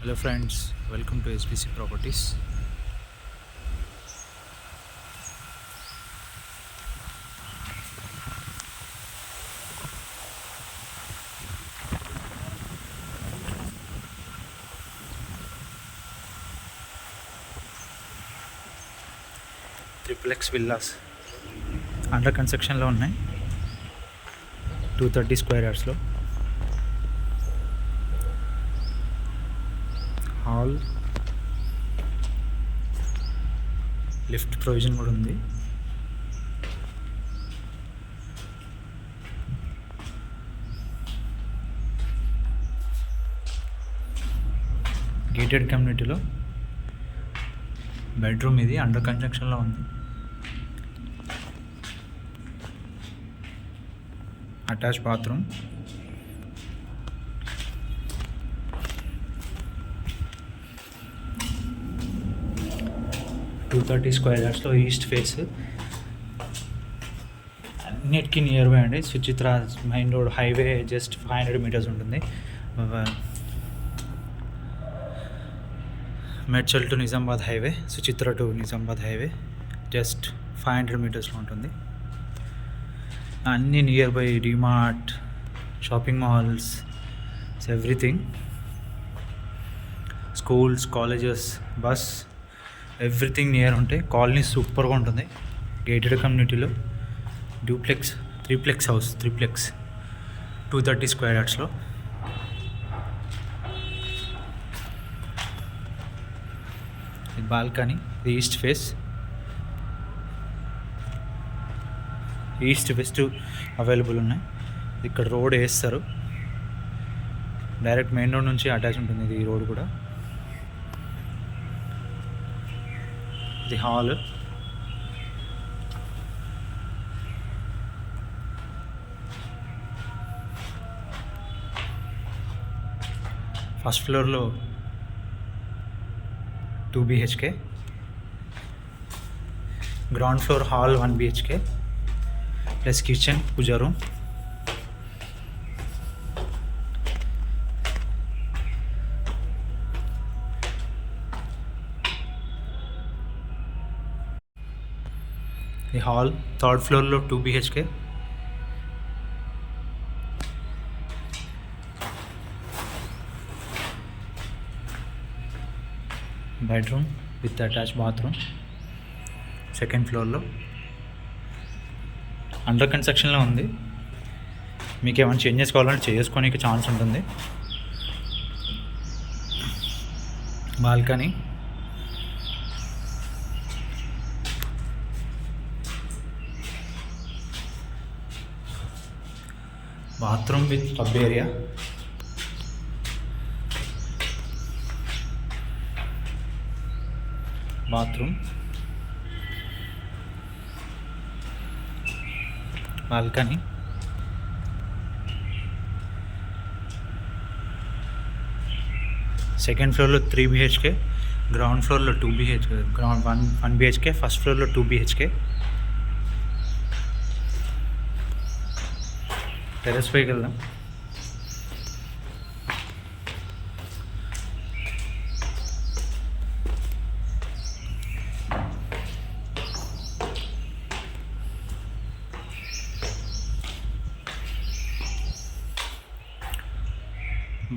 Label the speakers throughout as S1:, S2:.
S1: Hello friends, welcome to SBC Properties. Triplex villas under కన్స్ట్రక్షన్లో ఉన్నాయి. 230 square యార్డ్స్లో hall, lift provision కూడా ఉంది. గేటెడ్ కమ్యూనిటీలో బెడ్రూమ్ ఇది అండర్ కన్స్ట్రక్షన్లో ఉంది. అటాచ్ బాత్రూమ్, టూ 230 స్క్వేర్ యార్డ్స్లో ఈస్ట్ ఫేస్, అన్నిటికీ నియర్ బై అండి. Suchitra main road, highway just 500 meters ఉంటుంది. Medchal to Nizamabad highway, Suchitra to Nizamabad highway just 500 మీటర్స్లో ఉంటుంది. అన్నీ nearby, DMart, shopping malls, everything, schools, colleges, bus, everything near ఉంటాయి. కాలనీ సూపర్గా ఉంటుంది. గేటెడ్ కమ్యూనిటీలో త్రీప్లెక్స్ హౌస్, 230 స్క్వేర్ యార్డ్స్లో. ఇది బాల్కనీ, ఇది east face, east west available ఉన్నాయి. ఇక్కడ రోడ్ వేస్తారు, డైరెక్ట్ మెయిన్ రోడ్ నుంచి అటాచ్ ఉంటుంది ఇది. ఈ రోడ్ కూడా, ఇది హాల్, ఫస్ట్ ఫ్లోర్లో 2 BHK, ground floor hall 1 BHK plus kitchen, puja room. ఈ హాల్ థర్డ్ ఫ్లోర్లో 2 BHK, bedroom with attach bathroom second ఫ్లోర్లో. అండర్ కన్స్ట్రక్షన్లో ఉంది. మీకు ఏమైనా చేంజెస్ కావాలంటే చేసుకోనికి ఛాన్స్ ఉంటుంది. Balcony, bathroom with tub area, bathroom, balcony, second ఫ్లోర్లో 3 BHK, గ్రౌండ్ ఫ్లోర్లో 2 BHK, గ్రౌండ్ 1 BHK, ఫస్ట్ ఫ్లోర్లో 2 BHK. టెర్రస్ పైకి వెళ్దాం.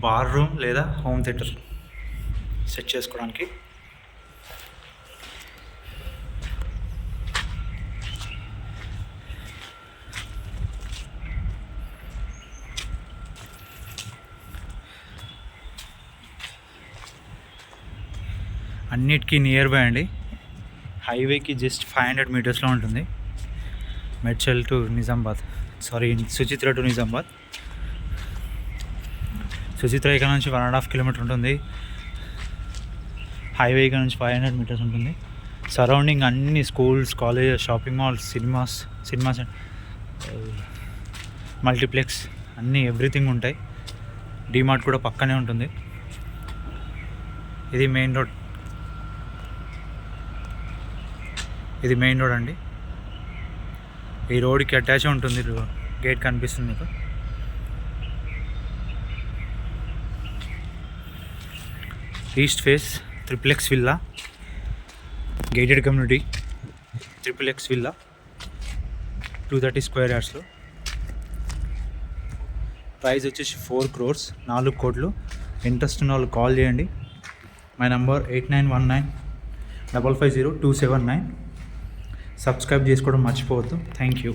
S1: బార్ రూమ్ లేదా హోమ్ థియేటర్ సెట్ చేసుకోవడానికి. అన్నిటికీ నియర్ బై అండి. హైవేకి జస్ట్ 500 మీటర్స్లో ఉంటుంది. Medchal to Nizamabad, Suchitra to Nizamabad. సుచిత్ర ఇక్కడ నుంచి 1.5 కిలోమీటర్ ఉంటుంది. హైవే ఇక్కడ నుంచి 500 మీటర్స్ ఉంటుంది. సరౌండింగ్ అన్ని schools, colleges, shopping malls, cinemas, multiplex అన్నీ ఎవ్రీథింగ్ ఉంటాయి. డిమార్ట్ కూడా పక్కనే ఉంటుంది. ఇది మెయిన్ రోడ్ అండి. ఈ రోడ్కి అటాచ్ ఉంటుంది. గేట్ కనిపిస్తుంది మీకు. East face triplex villa, gated community, triplex villa 230 square యార్డ్స్లో. ప్రైస్ వచ్చేసి 4 crores, 4 కోట్లు. ఇంట్రెస్ట్ ఉన్న వాళ్ళు కాల్ చేయండి. My number 8919550279. సబ్స్క్రైబ్ చేసుకోవడం మర్చిపోవద్దు. Thank you.